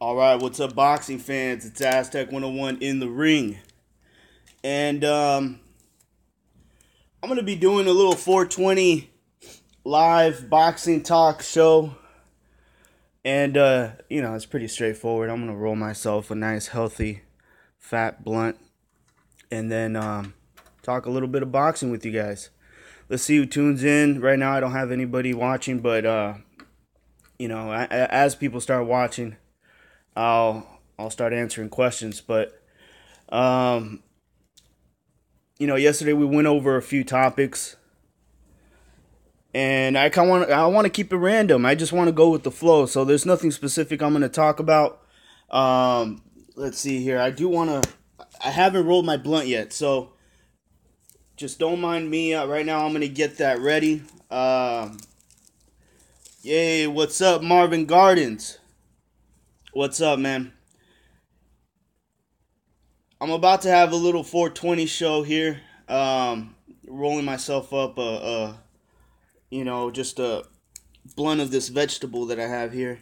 All right, what's up, boxing fans? It's Aztec 101 in the ring. And I'm going to be doing a little 420 live boxing talk show. And, it's pretty straightforward. I'm going to roll myself a nice, healthy, fat blunt. And then talk a little bit of boxing with you guys. Let's see who tunes in. Right now, I don't have anybody watching, but, as people start watching, I'll start answering questions. But yesterday we went over a few topics, and I want to keep it random. I just want to go with the flow. So there's nothing specific I'm going to talk about. Let's see here. I haven't rolled my blunt yet, so just don't mind me. Right now I'm going to get that ready. Yay, what's up, Marvin Gardens? What's up, man? I'm about to have a little 420 show here. Rolling myself up just a blunt of this vegetable that I have here.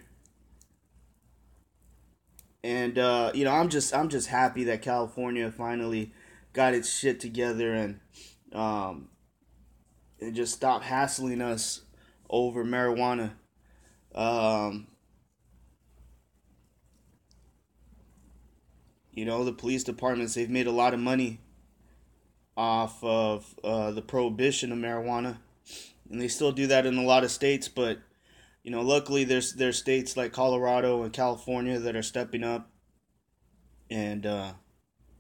And I'm just happy that California finally got its shit together and just stopped hassling us over marijuana. The police departments, they've made a lot of money off of the prohibition of marijuana, and they still do that in a lot of states. But luckily there's states like Colorado and California that are stepping up and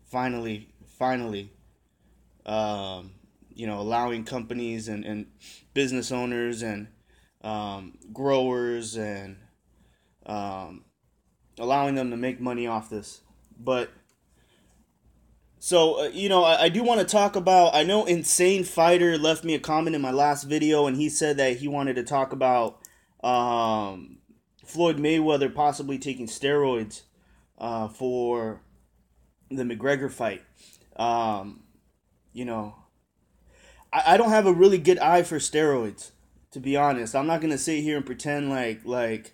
finally allowing companies and business owners and growers and allowing them to make money off this. But so, I do want to talk about, I know Insane Fighter left me a comment in my last video, and he said that he wanted to talk about Floyd Mayweather possibly taking steroids for the McGregor fight. I don't have a really good eye for steroids, to be honest. I'm not going to sit here and pretend like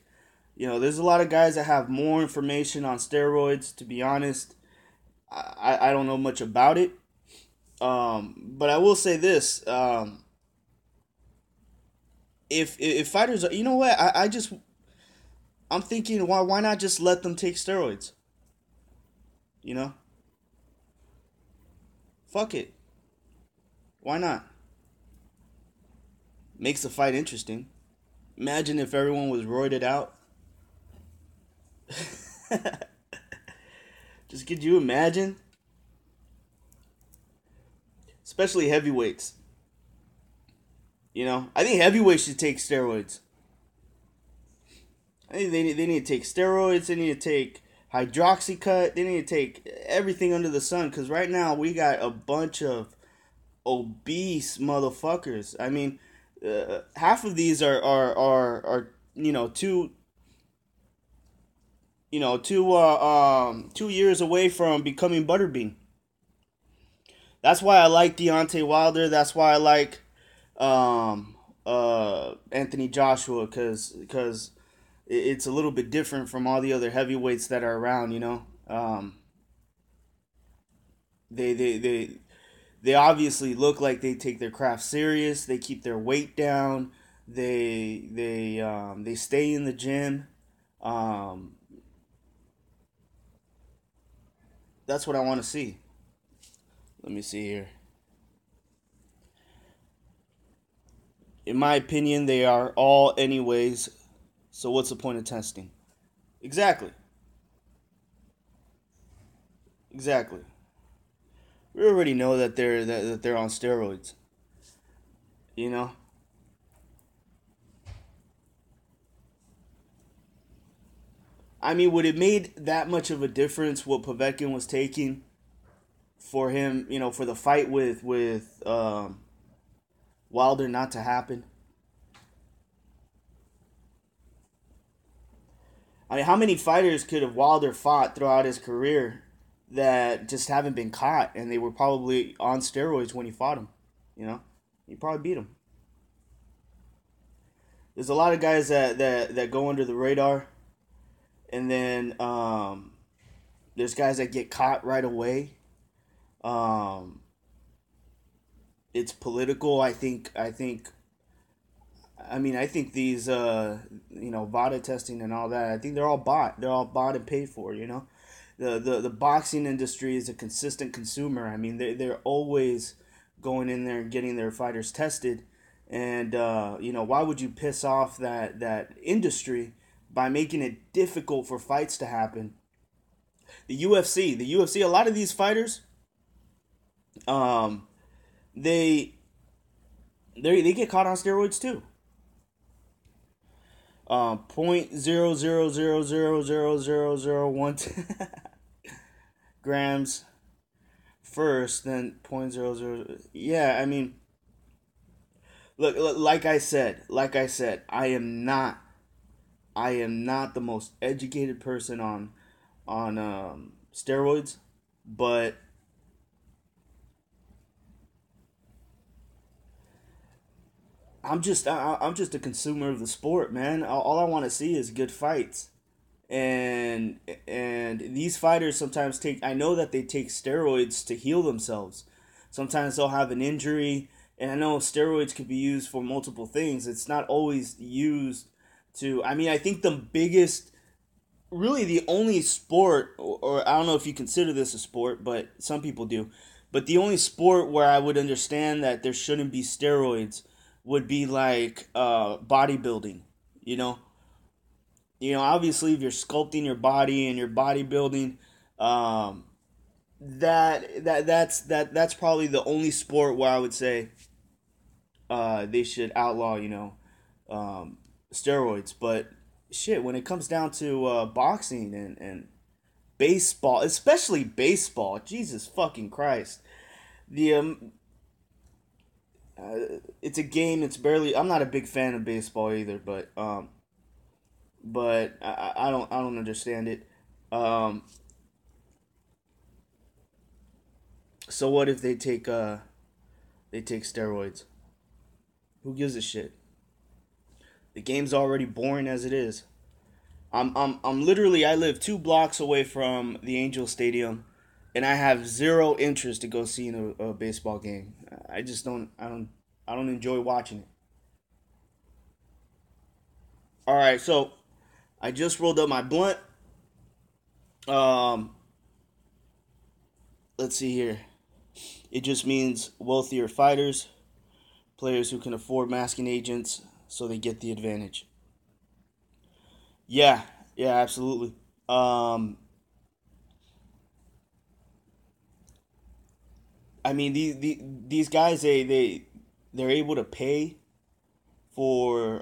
there's a lot of guys that have more information on steroids, to be honest. I don't know much about it. But I will say this. If fighters are, you know what? I'm thinking, why not just let them take steroids? Fuck it. Why not? Makes the fight interesting. Imagine if everyone was roided out. Just could you imagine? Especially heavyweights. I think heavyweights should take steroids. I think they need to take steroids. They need to take hydroxycut. They need to take everything under the sun. Because right now we got a bunch of obese motherfuckers. I mean, half of these are 2 years away from becoming Butterbean. That's why I like Deontay Wilder. That's why I like Anthony Joshua, because it's a little bit different from all the other heavyweights that are around. They obviously look like they take their craft serious. They keep their weight down. They stay in the gym. That's what I want to see. Let me see here. In my opinion, they are all anyways. So what's the point of testing? Exactly. We already know that they're on steroids. I mean, would it made that much of a difference what Povetkin was taking for him, for the fight with Wilder not to happen? I mean, how many fighters could have Wilder fought throughout his career that just haven't been caught, and they were probably on steroids when he fought him? He probably beat him. There's a lot of guys that go under the radar. and then there's guys that get caught right away. Um, it's political. I think these VADA testing and all that. I think they're all bought. They're all bought and paid for. The boxing industry is a consistent consumer. I mean, they're always going in there and getting their fighters tested. And why would you piss off that industry by making it difficult for fights to happen? The UFC, a lot of these fighters, um, they they get caught on steroids too. 0.000000001 grams first, then 0.00. Yeah, I mean, look, like I said, I am not the most educated person on steroids, but I'm just a consumer of the sport, man. All I want to see is good fights, and these fighters sometimes take. I know that they take steroids to heal themselves. Sometimes they'll have an injury, and I know steroids could be used for multiple things. It's not always used to. I mean, I think the biggest, really the only sport, or I don't know if you consider this a sport, but some people do. But the only sport where I would understand that there shouldn't be steroids would be like bodybuilding. You know, Obviously, if you're sculpting your body and you're bodybuilding, um, that's probably the only sport where I would say they should outlaw. Steroids. But shit, when it comes down to boxing and baseball, especially baseball, Jesus fucking Christ, the it's a game. It's barely. I'm not a big fan of baseball either, but I don't understand it. Um, so what if they take steroids? Who gives a shit? The game's already boring as it is. I'm literally, I live 2 blocks away from the Angel Stadium, and I have zero interest to go see a baseball game. I just don't. I don't enjoy watching it. All right, so I just rolled up my blunt. Um, let's see here. It just means wealthier fighters, players who can afford masking agents, so they get the advantage. Yeah, yeah, absolutely. Um, I mean, these guys, they're able to pay for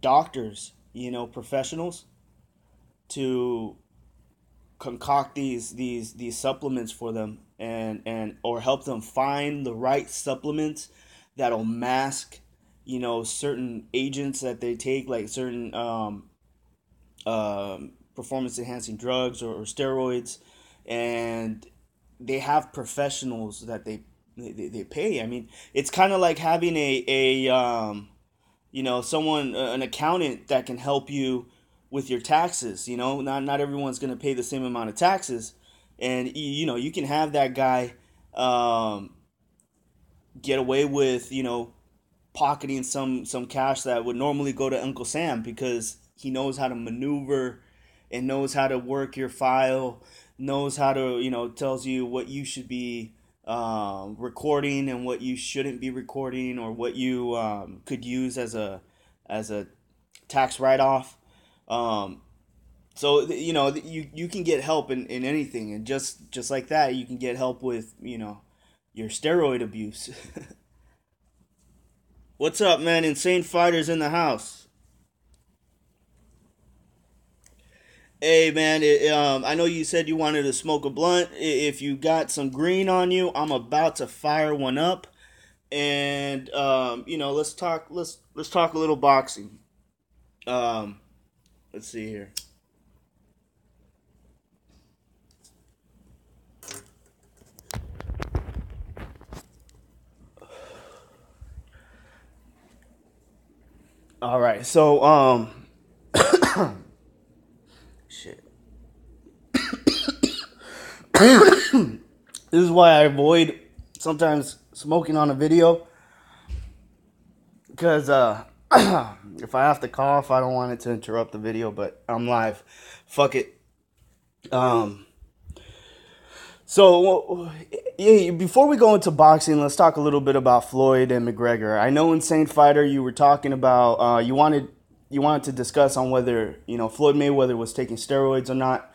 doctors, professionals to concoct these supplements for them, and or help them find the right supplements that'll mask, certain agents that they take, like certain performance enhancing drugs, or steroids, and they have professionals that they pay. I mean, it's kind of like having someone, an accountant that can help you with your taxes. Not everyone's going to pay the same amount of taxes, and you can have that guy um, get away with pocketing some cash that would normally go to Uncle Sam, because he knows how to maneuver and knows how to work your file, knows how to, tells you what you should be recording and what you shouldn't be recording, or what you could use as a tax write off. Um, so you can get help in anything, and just like that, you can get help with your steroid abuse. What's up, man? Insane Fighters in the house. Hey, man. I know you said you wanted to smoke a blunt. If you got some green on you, I'm about to fire one up, and let's talk. Let's talk a little boxing. Um, let's see here. All right. So Shit. This is why I avoid sometimes smoking on a video. Because if I have to cough, I don't want it to interrupt the video, but I'm live. Fuck it. So, yeah, before we go into boxing, let's talk a little bit about Floyd and McGregor. I know Insane Fighter, you were talking about, you wanted to discuss on whether, Floyd Mayweather was taking steroids or not.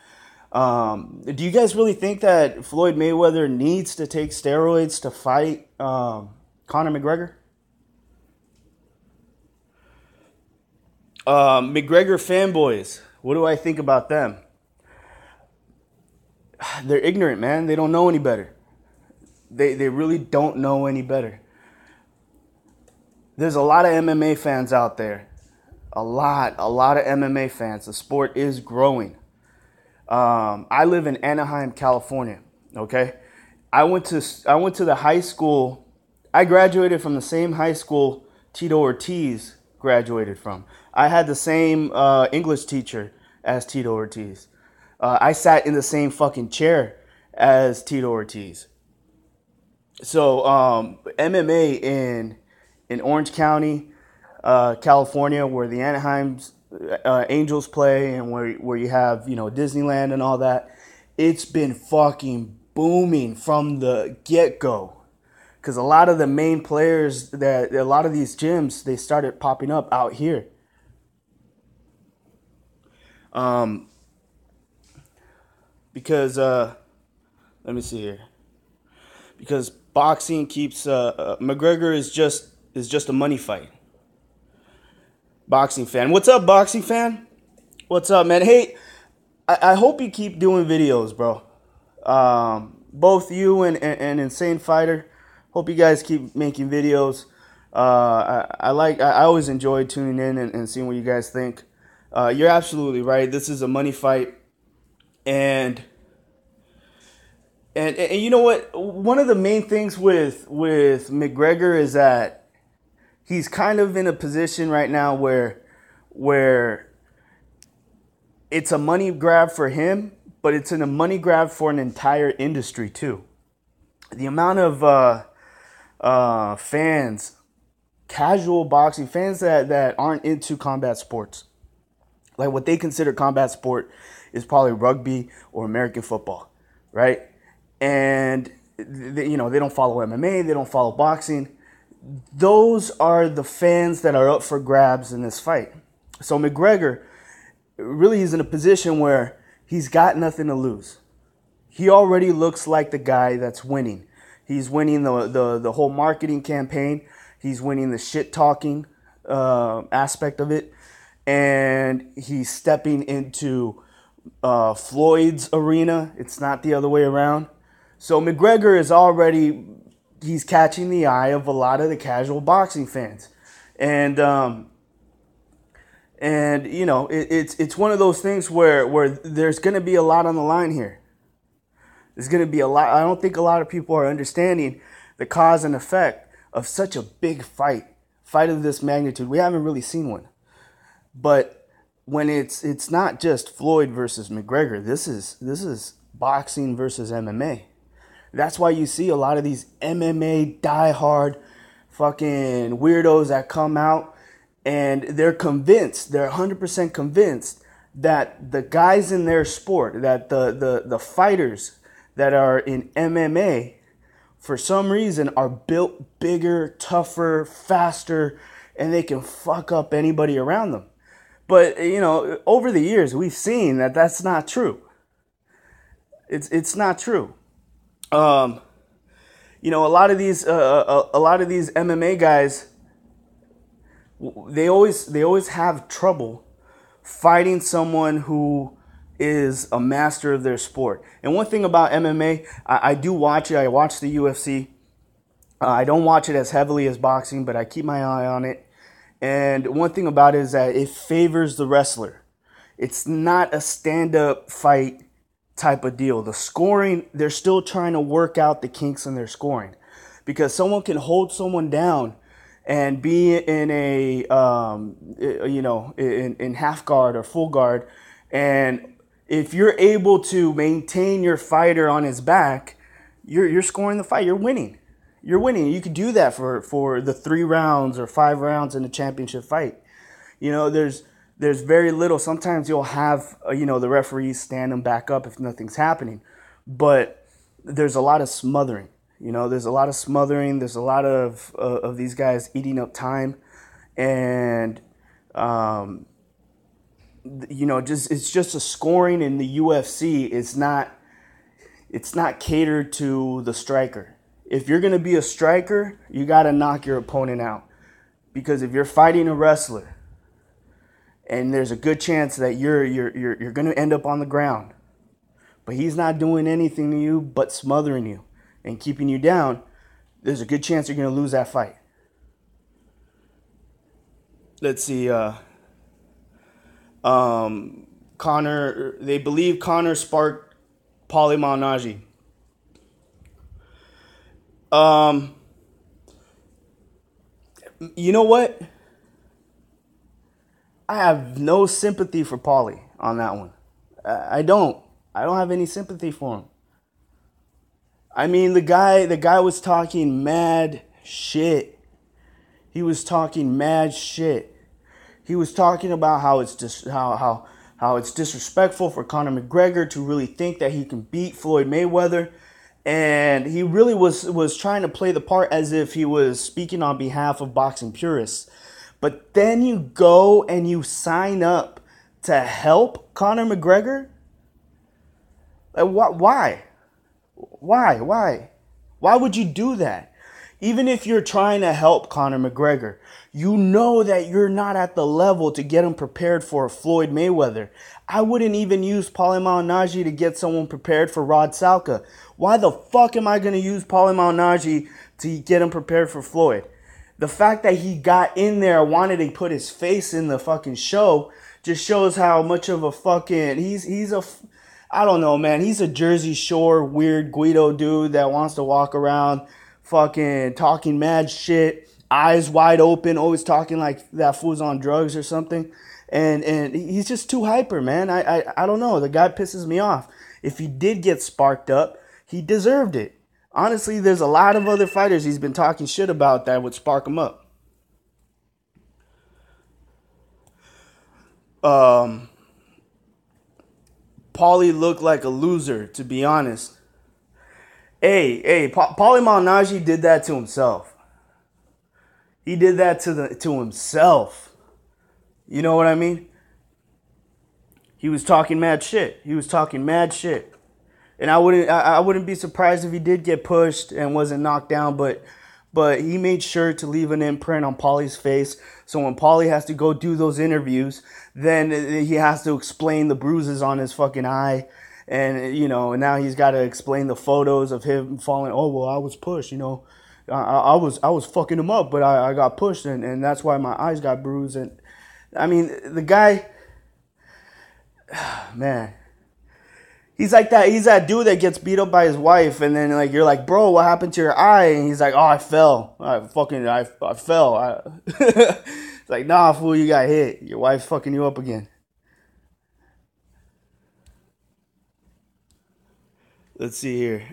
Do you guys really think that Floyd Mayweather needs to take steroids to fight Conor McGregor? McGregor fanboys, what do I think about them? They're ignorant, man. They don't know any better. They really don't know any better. There's a lot of MMA fans out there. A lot of MMA fans. The sport is growing. I live in Anaheim, California. Okay, I went to the high school. I graduated from the same high school Tito Ortiz graduated from. I had the same English teacher as Tito Ortiz. I sat in the same fucking chair as Tito Ortiz. So MMA in Orange County, California, where the Anaheim Angels play, and where you have Disneyland and all that, it's been fucking booming from the get-go. Because a lot of the main players, a lot of these gyms, they started popping up out here. Because let me see here. Because boxing keeps McGregor is just a money fight. Boxing fan, what's up, boxing fan? What's up, man? Hey, I hope you keep doing videos, bro. Both you and Insane Fighter. Hope you guys keep making videos. I always enjoy tuning in and seeing what you guys think. You're absolutely right. This is a money fight. And you know what? One of the main things with McGregor is that he's kind of in a position right now where it's a money grab for him, but it's a money grab for an entire industry too. The amount of fans, casual boxing fans that aren't into combat sports, like what they consider combat sport, is probably rugby or American football, right? And they don't follow MMA, they don't follow boxing. Those are the fans that are up for grabs in this fight. So McGregor really is in a position where he's got nothing to lose. He already looks like the guy that's winning. He's winning the whole marketing campaign. He's winning the shit talking aspect of it, and he's stepping into Floyd's arena. It's not the other way around. So McGregor is already, he's catching the eye of a lot of the casual boxing fans, and it's one of those things where there's going to be a lot on the line here. There's going to be a lot. I don't think a lot of people are understanding the cause and effect of such a big fight of this magnitude. We haven't really seen one. But when it's not just Floyd versus McGregor, this is boxing versus MMA. That's why you see a lot of these MMA diehard fucking weirdos that come out and they're convinced, they're 100% convinced that the guys in their sport, that the fighters that are in MMA, for some reason, are built bigger, tougher, faster, and they can fuck up anybody around them. But, over the years, we've seen that that's not true. It's not true. A lot of these MMA guys, they always have trouble fighting someone who is a master of their sport. And one thing about MMA, I do watch it. I watch the UFC. I don't watch it as heavily as boxing, but I keep my eye on it. And one thing about it is that it favors the wrestler. It's not a stand-up fight type of deal. The scoring, they're still trying to work out the kinks in their scoring. Because someone can hold someone down and be in a in half guard or full guard, and if you're able to maintain your fighter on his back, you're scoring the fight. You're winning. You're winning. You could do that for the 3 rounds or 5 rounds in a championship fight. There's very little. Sometimes you'll have the referees stand them back up if nothing's happening, but there's a lot of smothering. There's a lot of smothering. There's a lot of these guys eating up time, and it's just a scoring in the UFC. It's not catered to the striker. If you're gonna be a striker, you gotta knock your opponent out, because if you're fighting a wrestler, and there's a good chance that you're gonna end up on the ground, but he's not doing anything to you but smothering you and keeping you down, there's a good chance you're gonna lose that fight. Let's see. Conor. They believe Conor sparked Paulie Malignaggi. You know what? I have no sympathy for Paulie on that one. I don't have any sympathy for him. I mean, the guy was talking mad shit. He was talking mad shit. He was talking about how it's just how it's disrespectful for Conor McGregor to really think that he can beat Floyd Mayweather, and he really was trying to play the part as if he was speaking on behalf of boxing purists. But then you go and you sign up to help Conor McGregor? Like, why? Why would you do that? Even if you're trying to help Conor McGregor, you know that you're not at the level to get him prepared for Floyd Mayweather. I wouldn't even use Paulie Malignaggi to get someone prepared for Rod Salka. Why the fuck am I going to use Paulie Malignaggi to get him prepared for Floyd? The fact that he got in there, wanted to put his face in the fucking show, just shows how much of a fucking I don't know, man. He's a Jersey Shore weird Guido dude that wants to walk around fucking talking mad shit, eyes wide open, always talking like that fool's on drugs or something. And he's just too hyper, man. I don't know. The guy pisses me off. If he did get sparked up, he deserved it. Honestly, there's a lot of other fighters he's been talking shit about that would spark him up. Paulie looked like a loser, to be honest. Paulie Malignaggi did that to himself. He did that to himself. You know what I mean? He was talking mad shit. And I wouldn't be surprised if he did get pushed and wasn't knocked down, but he made sure to leave an imprint on Paulie's face. So when Paulie has to go do those interviews, then he has to explain the bruises on his fucking eye. And, and now he's got to explain the photos of him falling. Oh, well, I was pushed, I was fucking him up, but I got pushed, and that's why my eyes got bruised. And I mean, the guy, man, he's like that. He's that dude that gets beat up by his wife, and then you're like, bro, what happened to your eye? And he's like, oh, I fell. I fell. It's like, nah, fool, you got hit. Your wife's fucking you up again. Let's see here.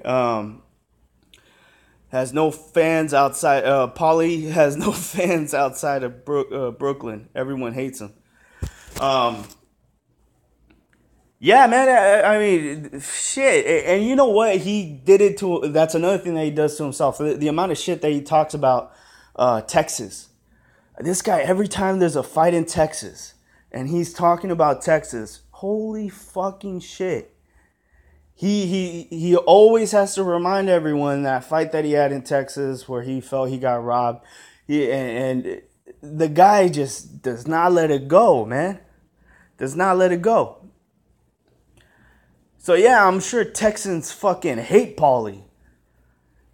Has no fans outside. Paulie has no fans outside of Brooklyn. Everyone hates him. Yeah, man. I mean, shit. And you know what? He did it to. That's another thing that he does to himself. The amount of shit that he talks about Texas. This guy, every time there's a fight in Texas, and he's talking about Texas, holy fucking shit. He always has to remind everyone that fight that he had in Texas where he felt he got robbed. And the guy just does not let it go, man. Does not let it go. So yeah, I'm sure Texans fucking hate Paulie.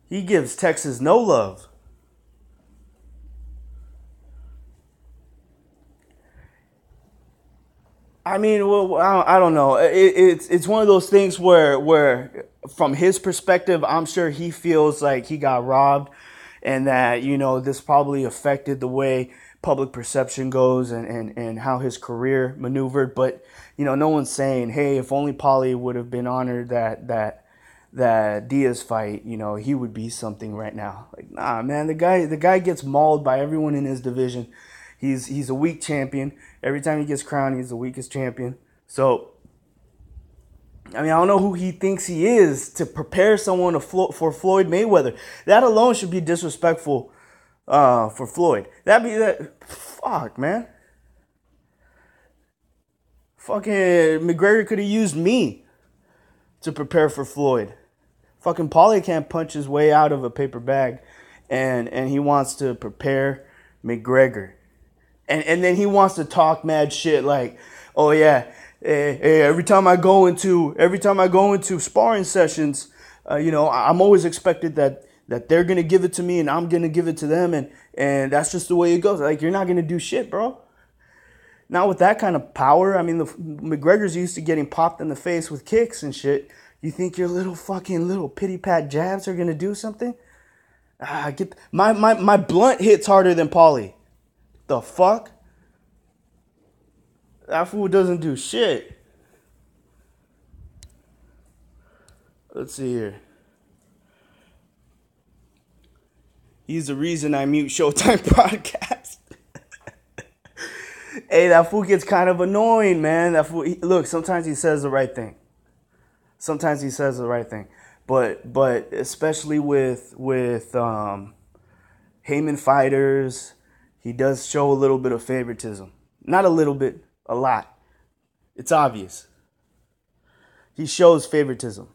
He gives Texas no love. I mean, well, I don't know. It's one of those things where from his perspective, I'm sure he feels like he got robbed, and that, this probably affected the way public perception goes and how his career maneuvered. But, no one's saying, hey, if only Paulie would have been honored that Diaz fight, he would be something right now. Like, nah, man, the guy gets mauled by everyone in his division. He's a weak champion. Every time he gets crowned, he's the weakest champion. So, I don't know who he thinks he is to prepare someone for Floyd Mayweather. That alone should be disrespectful for Floyd. Fuck, man. Fucking McGregor could have used me to prepare for Floyd. Fucking Paulie can't punch his way out of a paper bag, and he wants to prepare McGregor. And then he wants to talk mad shit like, oh yeah, hey, every time I go into sparring sessions, I'm always expected that they're gonna give it to me and I'm gonna give it to them, and that's just the way it goes. Like, you're not gonna do shit, bro. Not with that kind of power. The McGregor's used to getting popped in the face with kicks and shit. You think your little pity pat jabs are gonna do something? My blunt hits harder than Paulie. The fuck? That fool doesn't do shit. Let's see here. He's the reason I mute Showtime podcast. Hey, that fool gets kind of annoying, man. That fool. Look, sometimes he says the right thing. But especially with Heyman fighters, he does show a little bit of favoritism. Not a little bit, a lot. It's obvious. He shows favoritism.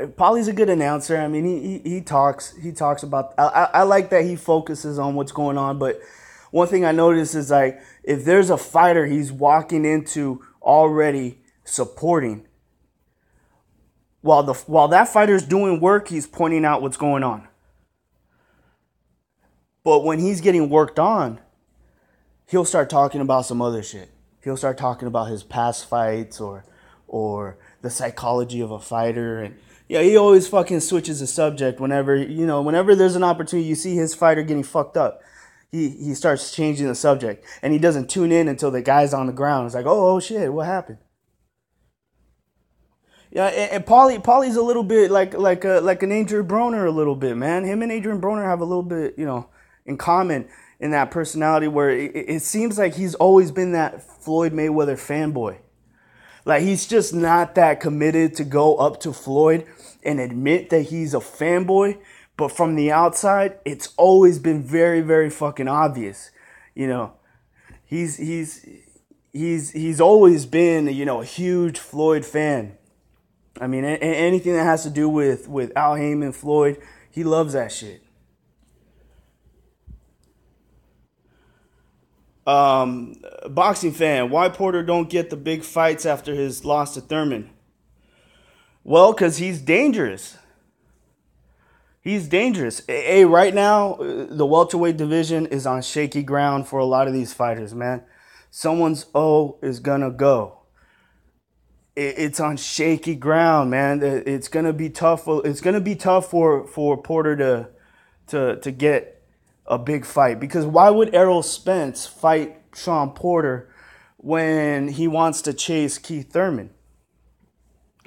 Paulie's a good announcer. He talks about. I like that he focuses on what's going on. But one thing I noticed is, like, if there's a fighter he's walking into already supporting, while that fighter's doing work, he's pointing out what's going on. But when he's getting worked on, he'll start talking about some other shit. He'll start talking about his past fights or the psychology of a fighter. And yeah, he always fucking switches the subject whenever there's an opportunity. You see his fighter getting fucked up, he starts changing the subject, and he doesn't tune in until the guy's on the ground. It's like, oh shit, what happened? Yeah, and Paulie's a little bit like an Adrian Broner a little bit, man. Him and Adrian Broner have a little bit, in common in that personality where it seems like he's always been that Floyd Mayweather fanboy. Like, he's just not that committed to go up to Floyd and admit that he's a fanboy, but from the outside, it's always been very, very fucking obvious. He's always been, a huge Floyd fan. Anything that has to do with Al Heyman, Floyd, he loves that shit. Boxing fan, why Porter don't get the big fights after his loss to Thurman? Well, because he's dangerous. He's dangerous. Hey, right now, the welterweight division is on shaky ground for a lot of these fighters, man. Someone's O is gonna go. It's on shaky ground, man. It's gonna be tough. It's gonna be tough for Porter to get a big fight, because why would Errol Spence fight Sean Porter when he wants to chase Keith Thurman,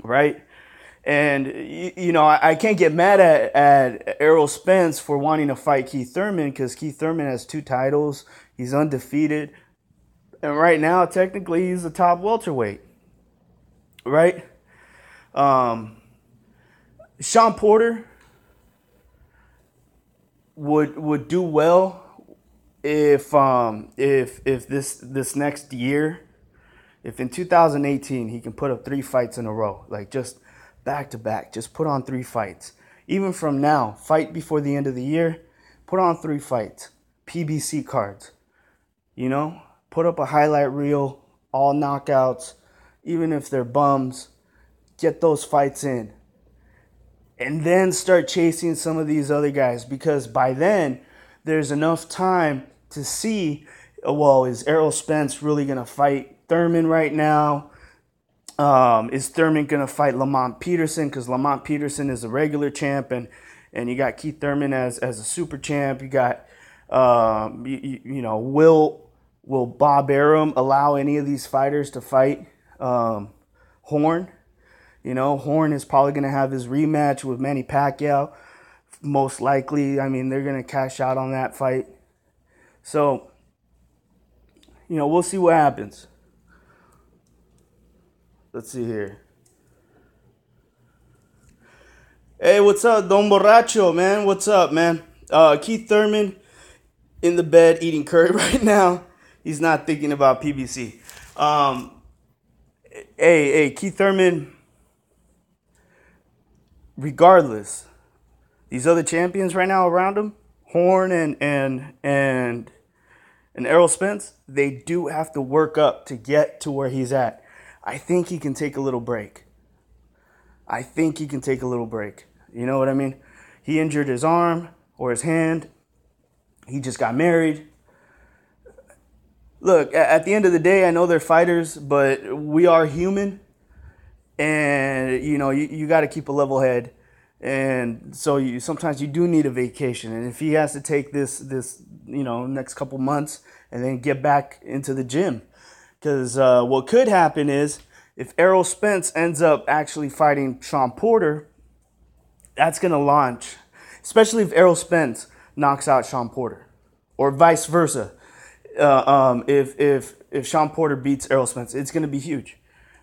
right? And I can't get mad at Errol Spence for wanting to fight Keith Thurman, because Keith Thurman has 2 titles. He's undefeated, and right now technically he's the top welterweight. Right? Sean Porter would do well if this next year, if in 2018 he can put up 3 fights in a row, like just back to back, just put on 3 fights. Even from now, fight before the end of the year, put on 3 fights, PBC cards. Put up a highlight reel, all knockouts. Even if they're bums, get those fights in. And then start chasing some of these other guys, because by then, there's enough time to see, well, is Errol Spence really going to fight Thurman right now? Is Thurman going to fight Lamont Peterson? Because Lamont Peterson is a regular champ, and you got Keith Thurman as a super champ. You got, will Bob Arum allow any of these fighters to fight Horn? Horn is probably going to have his rematch with Manny Pacquiao, most likely. I mean, they're going to cash out on that fight. So, we'll see what happens. Let's see here. Hey, what's up, Don Borracho, man? What's up, man? Keith Thurman in the bed eating curry right now. He's not thinking about PBC. Hey, Keith Thurman, regardless, these other champions right now around him, Horn and Errol Spence, they do have to work up to get to where he's at. I think he can take a little break. You know what I mean? He injured his arm or his hand. He just got married. Look, at the end of the day, I know they're fighters, but we are human. And, you got to keep a level head. And so sometimes you do need a vacation. And if he has to take this next couple months and then get back into the gym. Because what could happen is if Errol Spence ends up actually fighting Sean Porter, that's going to launch, especially if Errol Spence knocks out Sean Porter or vice versa. If Sean Porter beats Errol Spence, it's going to be huge.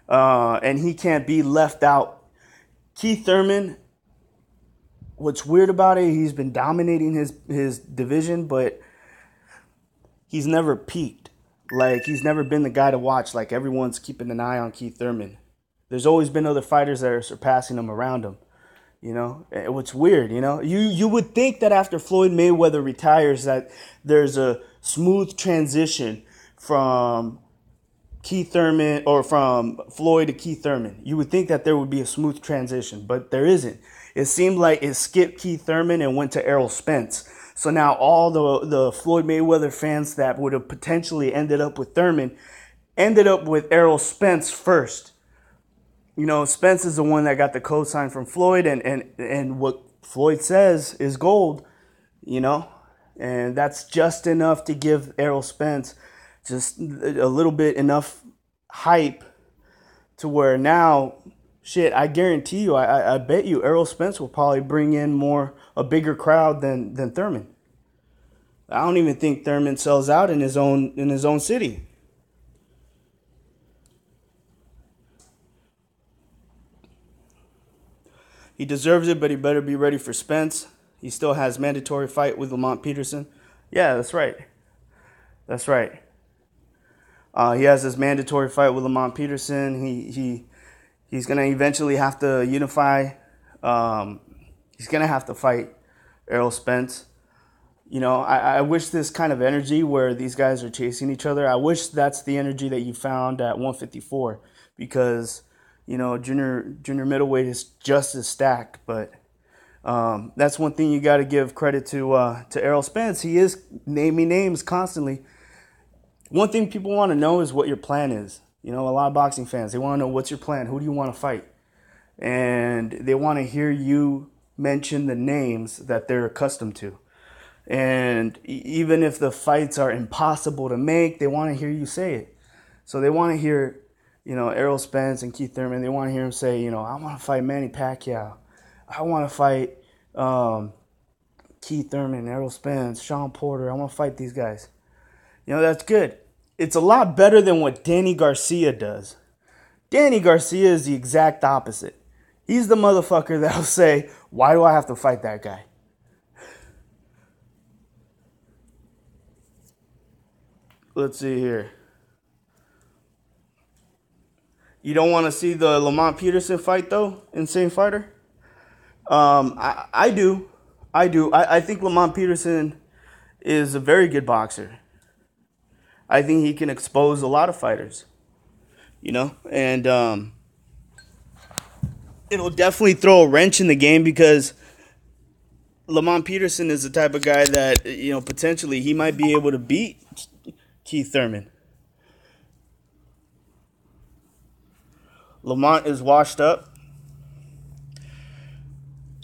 And he can't be left out. Keith Thurman, what's weird about it, he's been dominating his division, but he's never peaked. Like, he's never been the guy to watch. Like, everyone's keeping an eye on Keith Thurman. There's always been other fighters that are surpassing him around him. What's weird, You would think that after Floyd Mayweather retires that there's a smooth transition from Keith Thurman or from Floyd to Keith Thurman. You would think that there would be a smooth transition, but there isn't. It seemed like it skipped Keith Thurman and went to Errol Spence. So now all the Floyd Mayweather fans that would have potentially ended up with Thurman ended up with Errol Spence first. Spence is the one that got the cosign from Floyd, and what Floyd says is gold, and that's just enough to give Errol Spence just a little bit enough hype to where now, shit, I guarantee you, I bet you Errol Spence will probably bring in a bigger crowd than Thurman. I don't even think Thurman sells out in his own city. He deserves it, but he better be ready for Spence. He still has mandatory fight with Lamont Peterson. Yeah, that's right. He has his mandatory fight with Lamont Peterson. He's gonna eventually have to unify. He's gonna have to fight Errol Spence. I wish this kind of energy where these guys are chasing each other. I wish that's the energy that you found at 154 because junior middleweight is just as stacked. But that's one thing you got to give credit to Errol Spence. He is naming names constantly. One thing people want to know is what your plan is. A lot of boxing fans, they want to know what's your plan. Who do you want to fight? And they want to hear you mention the names that they're accustomed to. And even if the fights are impossible to make, they want to hear you say it. So they want to hear, Errol Spence and Keith Thurman. They want to hear him say, I want to fight Manny Pacquiao. I want to fight Keith Thurman, Errol Spence, Sean Porter. I want to fight these guys. That's good. It's a lot better than what Danny Garcia does. Danny Garcia is the exact opposite. He's the motherfucker that'll say, why do I have to fight that guy? Let's see here. You don't want to see the Lamont Peterson fight, though? Insane Fighter? I do. I think Lamont Peterson is a very good boxer. I think he can expose a lot of fighters. And it'll definitely throw a wrench in the game because Lamont Peterson is the type of guy that, potentially he might be able to beat Keith Thurman. Lamont is washed up.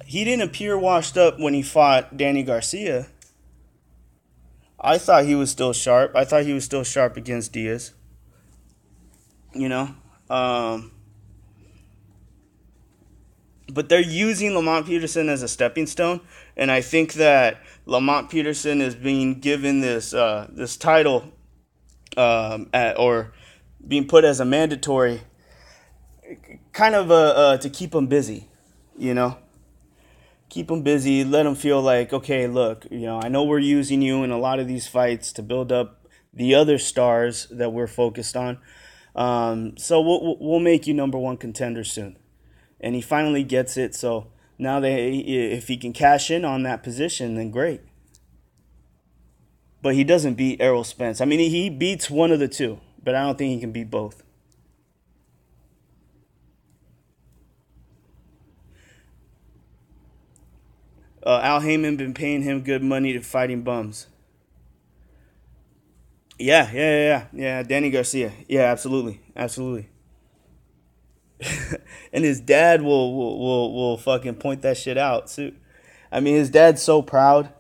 He didn't appear washed up when he fought Danny Garcia. I thought he was still sharp. I thought he was still sharp against Diaz. You know? But they're using Lamont Peterson as a stepping stone. And I think that Lamont Peterson is being given this title or being put as a mandatory kind of to keep him busy, you know? Keep them busy, let them feel like, okay, look, I know we're using you in a lot of these fights to build up the other stars that we're focused on. So we'll make you number one contender soon. And he finally gets it. So now if he can cash in on that position, then great. But he doesn't beat Errol Spence. I mean, he beats one of the two, but I don't think he can beat both. Al Heyman been paying him good money to fighting bums. Yeah. Danny Garcia. Yeah, absolutely. And his dad will fucking point that shit out too. I mean, his dad's so proud.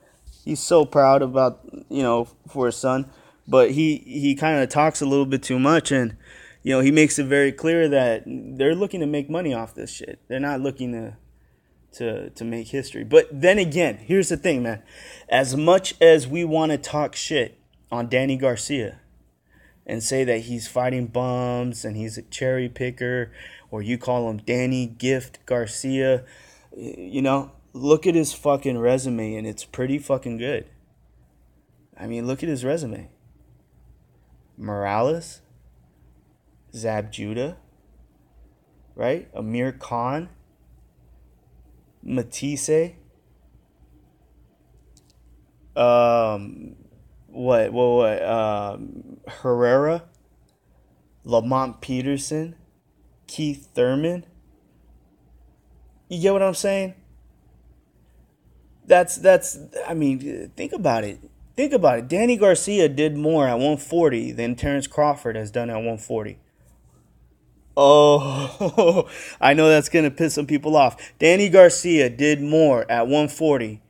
He's so proud about for his son, but he kind of talks a little bit too much, and he makes it very clear that they're looking to make money off this shit. They're not looking to make history. But then again, here's the thing, man. As much as we want to talk shit on Danny Garcia and say that he's fighting bums and he's a cherry picker, or you call him Danny Gift Garcia, look at his fucking resume, and it's pretty fucking good. I mean, look at his resume. Morales, Zab Judah, right? Amir Khan, Matisse, Herrera, Lamont Peterson, Keith Thurman. You get what I'm saying? I mean, think about it. Danny Garcia did more at 140 than Terrence Crawford has done at 140. Oh, I know that's going to piss some people off. Danny Garcia did more at 140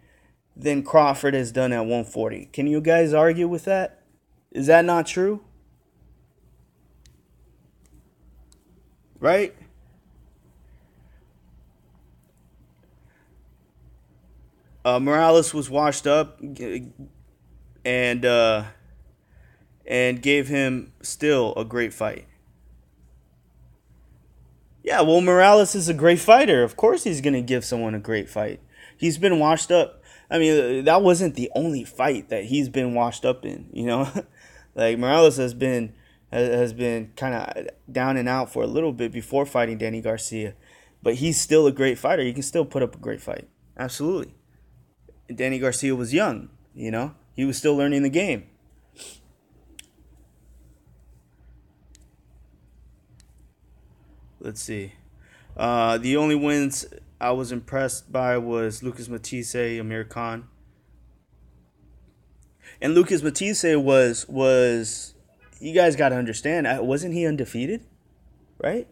than Crawford has done at 140. Can you guys argue with that? Is that not true? Right? Morales was washed up and gave him still a great fight. Yeah, well, Morales is a great fighter. Of course he's going to give someone a great fight. He's been washed up. I mean, that wasn't the only fight that he's been washed up in, Like, Morales has been kind of down and out for a little bit before fighting Danny Garcia. But he's still a great fighter. He can still put up a great fight. Absolutely. And Danny Garcia was young, He was still learning the game. Let's see. The only wins I was impressed by was Lucas Matisse, Amir Khan. And Lucas Matisse was you guys got to understand, wasn't he undefeated? Right?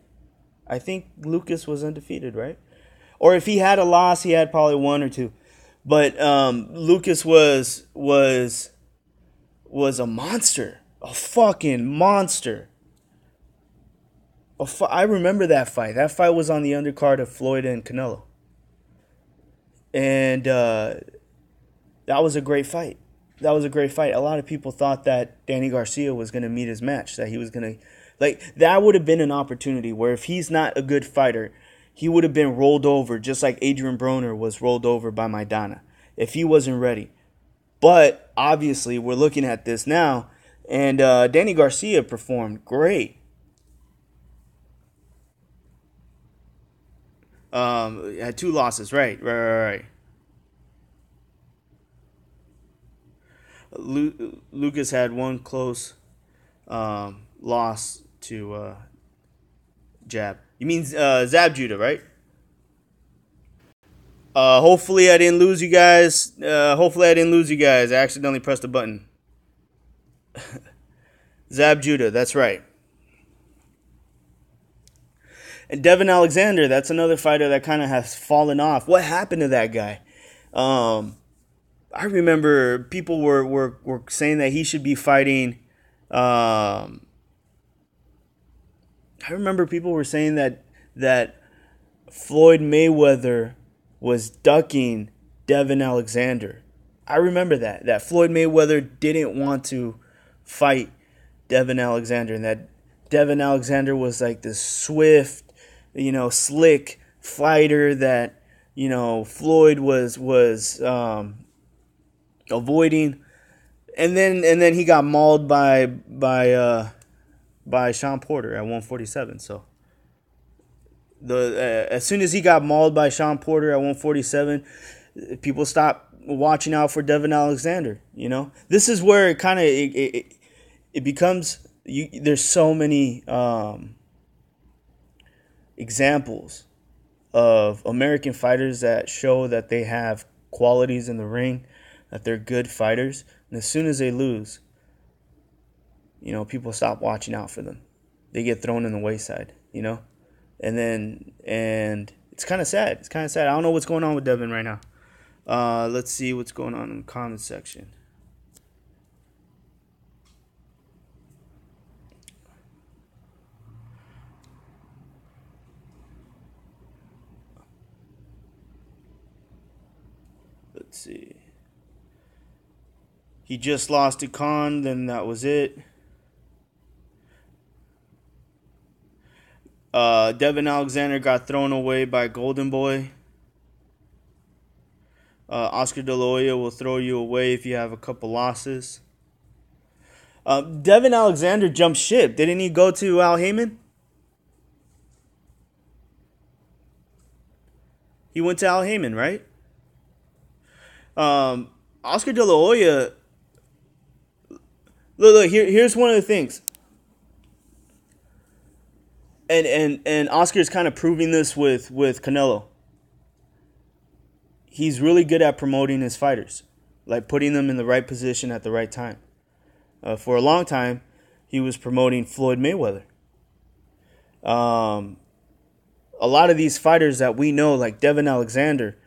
I think Lucas was undefeated, right? Or if he had a loss, he had probably one or two. But Lucas was a monster. A fucking monster. I remember that fight. That fight was on the undercard of Floyd and Canelo. And that was a great fight. A lot of people thought that Danny Garcia was going to meet his match, that he was going to... that would have been an opportunity where if he's not a good fighter, he would have been rolled over, just like Adrian Broner was rolled over by Maidana, if he wasn't ready. But, obviously, we're looking at this now, and Danny Garcia performed great. Had 2 losses, right. Lucas had 1 close loss to Jab. You mean Zab Judah, right? Hopefully I didn't lose you guys. I accidentally pressed the button. Zab Judah, that's right. And Devin Alexander, that's another fighter that kind of has fallen off. What happened to that guy? I remember people were saying that he should be fighting. I remember people were saying that Floyd Mayweather was ducking Devin Alexander. I remember that Floyd Mayweather didn't want to fight Devin Alexander, and that Devin Alexander was like this swift, slick fighter that Floyd was avoiding, and then he got mauled by Sean Porter at 147. So as soon as he got mauled by Sean Porter at 147, people stopped watching out for Devin Alexander. This is where it kind of it becomes. There's so many examples of American fighters that show that they have qualities in the ring, that they're good fighters, and as soon as they lose, people stop watching out for them. They get thrown in the wayside, and it's kind of sad. I don't know what's going on with Devin right now. Let's see what's going on in the comment section. Let's see. He just lost to Khan, then that was it. Devin Alexander got thrown away by Golden Boy. Oscar De La Hoya will throw you away if you have a couple losses. Devin Alexander jumped ship. Didn't he go to Al Haymon? He went to Al Haymon, right? Oscar De La Hoya. Look. Here's one of the things. And Oscar's kind of proving this with Canelo. He's really good at promoting his fighters, like putting them in the right position at the right time. For a long time, he was promoting Floyd Mayweather. A lot of these fighters that we know, like Devin Alexander,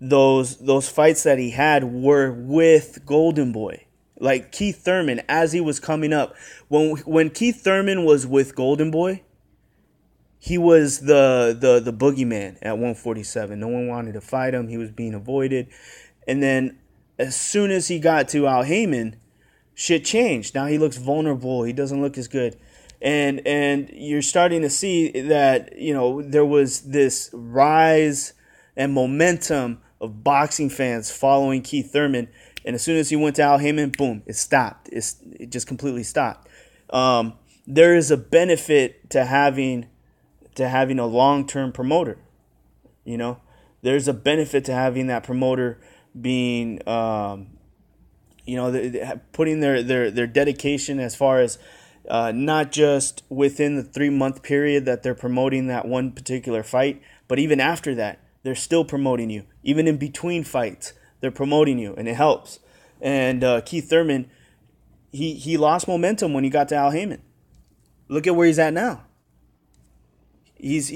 those fights that he had were with Golden Boy. Like Keith Thurman, as he was coming up. When Keith Thurman was with Golden Boy, he was the boogeyman at 147. No one wanted to fight him. He was being avoided. And then as soon as he got to Al Haymon, shit changed. Now he looks vulnerable. He doesn't look as good. And you're starting to see that, there was this rise and momentum of boxing fans following Keith Thurman. And as soon as he went to Al Haymon, boom, it stopped. It just completely stopped. There is a benefit to having a long-term promoter. There's a benefit to having that promoter being, putting their dedication as far as not just within the 3-month period that they're promoting that one particular fight, but even after that, they're still promoting you. Even in between fights, they're promoting you, and it helps. And Keith Thurman, he lost momentum when he got to Al Haymon. Look at where he's at now. He's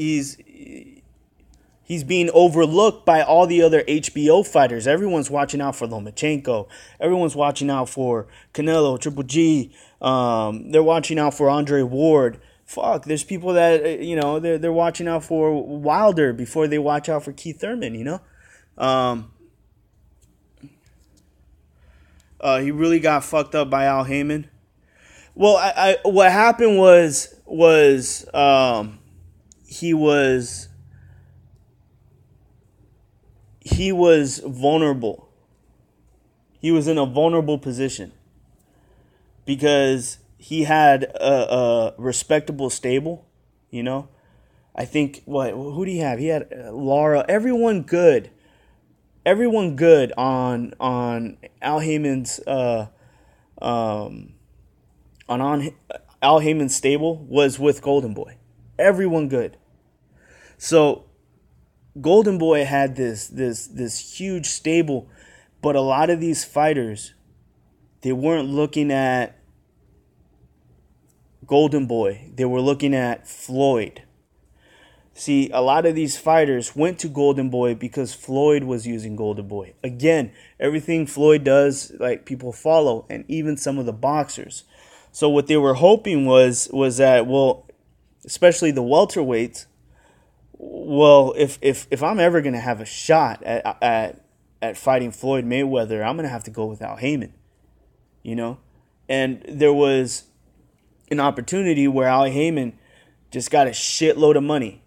being overlooked by all the other HBO fighters. Everyone's watching out for Lomachenko. Everyone's watching out for Canelo, Triple G. They're watching out for Andre Ward. Fuck, there's people that they're watching out for Wilder before they watch out for Keith Thurman. He really got fucked up by Al Haymon. Well, what happened was he was vulnerable. He was in a vulnerable position because he had a respectable stable, I think, who do he have? He had Lara, everyone good on Al Haymon's on Al Haymon's stable was with Golden Boy. Everyone good. So Golden Boy had this huge stable, but a lot of these fighters, they weren't looking at Golden Boy. They were looking at Floyd. See, a lot of these fighters went to Golden Boy because Floyd was using Golden Boy. Again, everything Floyd does, like, people follow, and even some of the boxers. So what they were hoping was that, well, especially the welterweights, well, if I'm ever gonna have a shot at fighting Floyd Mayweather, I'm gonna have to go with Al Haymon, you know. And there was an opportunity where Al Haymon just got a shitload of money.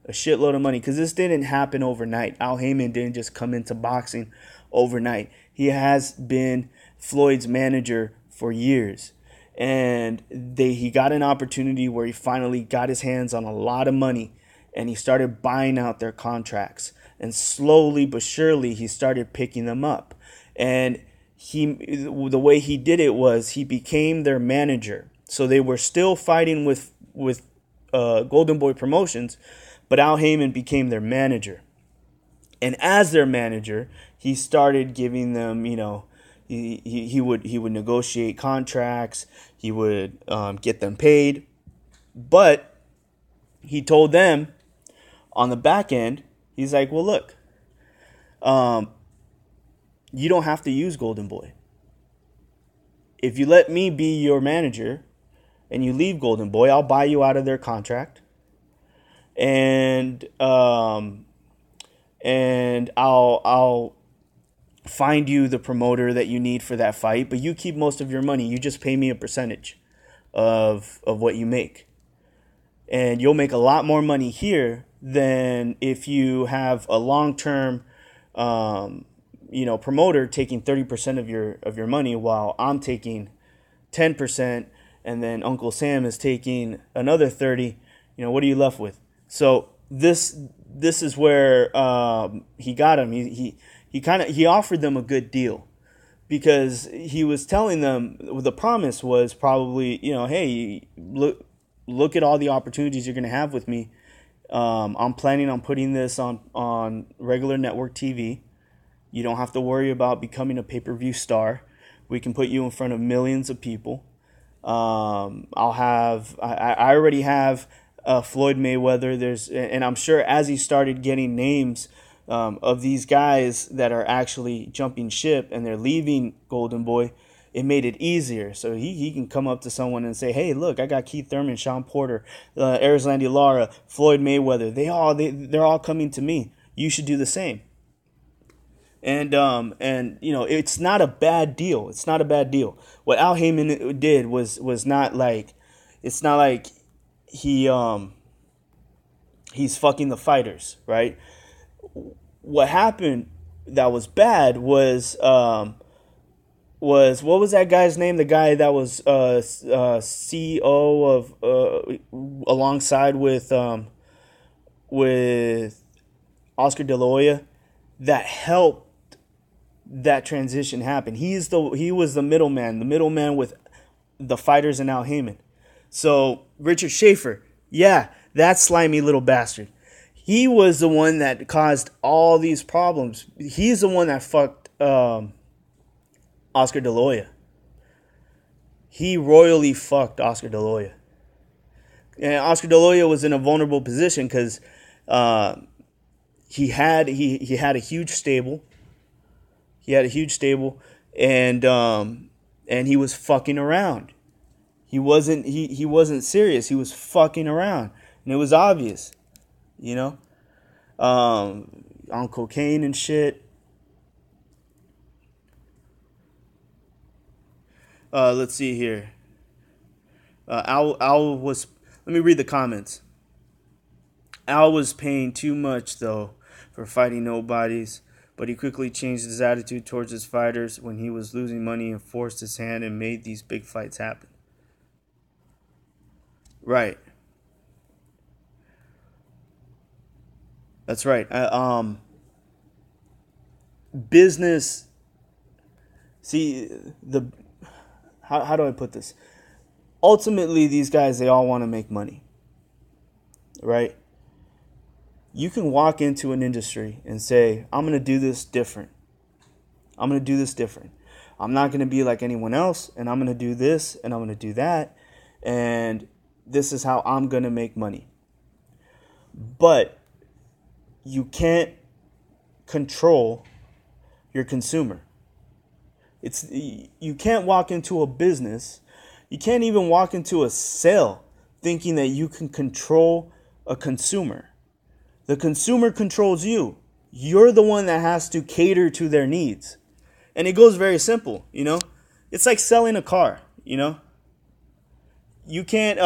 Because this didn't happen overnight. Al Haymon didn't just come into boxing overnight. He has been Floyd's manager for years. And he got an opportunity where he finally got his hands on a lot of money, and he started buying out their contracts. And slowly but surely, he started picking them up. And the way he did it was he became their manager. So they were still fighting with Golden Boy Promotions, but Al Haymon became their manager. And as their manager, he started giving them, you know, he would negotiate contracts. He would get them paid. But he told them on the back end, he's like, well, look, you don't have to use Golden Boy. If you let me be your manager and you leave Golden Boy, I'll buy you out of their contract. And I'll find you the promoter that you need for that fight, but you keep most of your money. You just pay me a percentage of what you make. And you'll make a lot more money here than if you have a long-term promoter taking 30% of your money while I'm taking 10%, and then Uncle Sam is taking another 30. You know, what are you left with? So this is where he got him. He offered them a good deal, because he was telling them, the promise was probably, you know, hey, look at all the opportunities you're going to have with me. I'm planning on putting this on regular network TV. You don't have to worry about becoming a pay-per-view star. We can put you in front of millions of people. I already have Floyd Mayweather. And I'm sure as he started getting names of these guys that are actually jumping ship and they're leaving Golden Boy, it made it easier. So he can come up to someone and say, hey, look, I got Keith Thurman, Sean Porter, Erislandy Lara, Floyd Mayweather. They're all coming to me. You should do the same. And you know, it's not a bad deal. It's not a bad deal. What Al Haymon did was not like, it's not like he's fucking the fighters, right? What happened that was bad was what was that guy's name? The guy that was CEO of alongside with Oscar De La Hoya, that helped that transition happen. He was the middleman with the fighters and Al Haymon. So Richard Schaefer, yeah, that slimy little bastard. He was the one that caused all these problems. He's the one that fucked Oscar De La Hoya. He royally fucked Oscar De La Hoya. And Oscar De La Hoya was in a vulnerable position because he had a huge stable. He had a huge stable, and he was fucking around. He wasn't serious. He was fucking around, and it was obvious, you know, on cocaine and shit. Let's see here. Al was. Let me read the comments. Al was paying too much though for fighting nobodies, but he quickly changed his attitude towards his fighters when he was losing money and forced his hand and made these big fights happen. Right. That's right. Business. See, how do I put this? Ultimately, these guys, they all want to make money, right? You can walk into an industry and say, I'm going to do this different. I'm going to do this different. I'm not going to be like anyone else, and I'm going to do this, and I'm going to do that, and this is how I'm going to make money. but you can't control your consumer. You can't walk into a business, you can't even walk into a sale thinking that you can control a consumer. The consumer controls you. You're the one that has to cater to their needs. And it goes very simple, you know? It's like selling a car, you know? You can't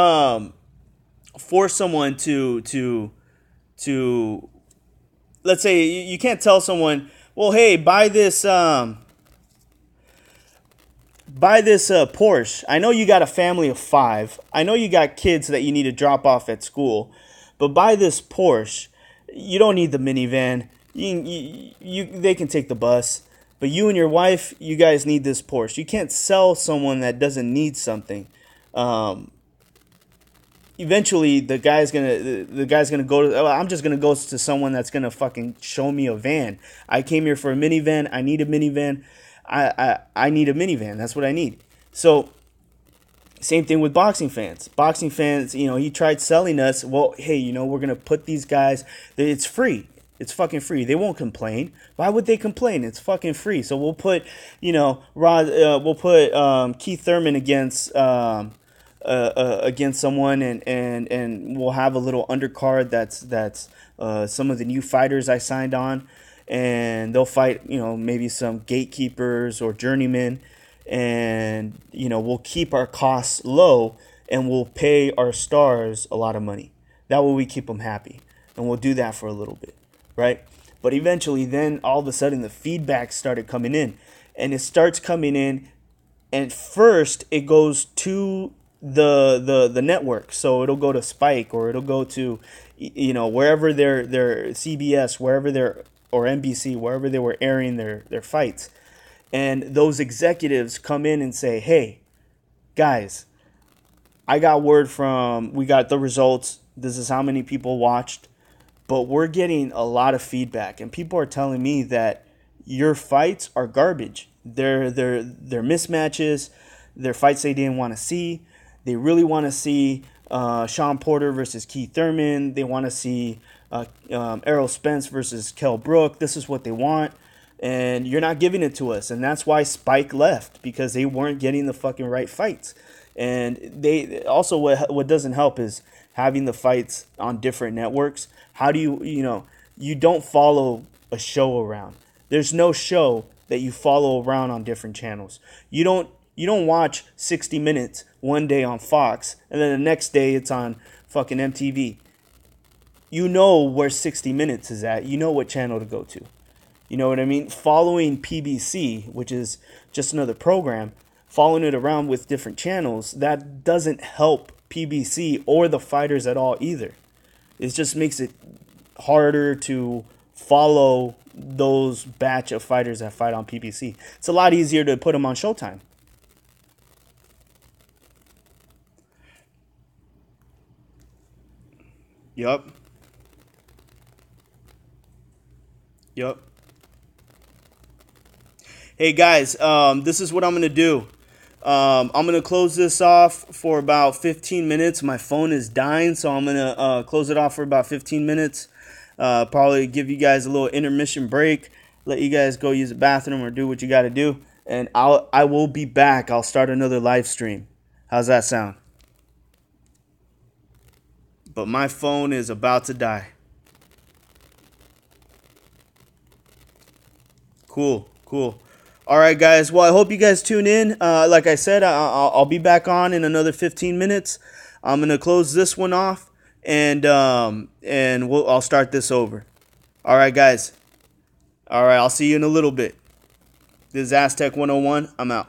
force someone to let's say you can't tell someone, well, hey, buy this Porsche. I know you got a family of 5. I know you got kids that you need to drop off at school, but buy this Porsche. You don't need the minivan. They can take the bus, but you and your wife, you guys need this Porsche. You can't sell someone that doesn't need something. Eventually, the guy's gonna go to. Oh, I'm just gonna go to someone that's gonna fucking show me a van. I came here for a minivan. I need a minivan. I need a minivan. That's what I need. So, same thing with boxing fans. Boxing fans, you know, he tried selling us. Well, hey, you know, we're gonna put these guys. It's free. It's fucking free. They won't complain. Why would they complain? It's fucking free. So we'll put, you know, we'll put Keith Thurman against someone, and we'll have a little undercard that's some of the new fighters I signed on, and they'll fight, you know, maybe some gatekeepers or journeymen, and, you know, we'll keep our costs low and we'll pay our stars a lot of money. That way we keep them happy, and we'll do that for a little bit, right? But eventually, then all of a sudden the feedback started coming in, and it starts coming in, and first it goes to the network. So it'll go to Spike, or it'll go to, you know, wherever their CBS, wherever they're, or NBC, wherever they were airing their fights. And those executives come in and say, hey, guys, we got the results. This is how many people watched, but we're getting a lot of feedback, and people are telling me that your fights are garbage. They're mismatches. They're fights they didn't want to see. They really want to see Sean Porter versus Keith Thurman. They want to see Errol Spence versus Kell Brook. This is what they want, and you're not giving it to us. And that's why Spike left, because they weren't getting the fucking right fights. And they also, what doesn't help is having the fights on different networks. How do you don't follow a show around. There's no show that you follow around on different channels. You don't watch 60 Minutes one day on Fox, and then the next day it's on fucking MTV. You know where 60 Minutes is at. You know what channel to go to. You know what I mean? Following PBC, which is just another program, following it around with different channels, that doesn't help PBC or the fighters at all either. It just makes it harder to follow those batch of fighters that fight on PBC. It's a lot easier to put them on Showtime. Yup. Hey guys, this is what I'm gonna do. I'm gonna close this off for about 15 minutes. My phone is dying, so I'm gonna close it off for about 15 minutes. Probably give you guys a little intermission break, let you guys go use the bathroom or do what you got to do, and I will be back. I'll start another live stream. How's that sound? But my phone is about to die. Cool. All right, guys. Well, I hope you guys tune in. Like I said, I'll be back on in another 15 minutes. I'm gonna close this one off, and I'll start this over. All right, guys. All right, I'll see you in a little bit. This is Aztec 101. I'm out.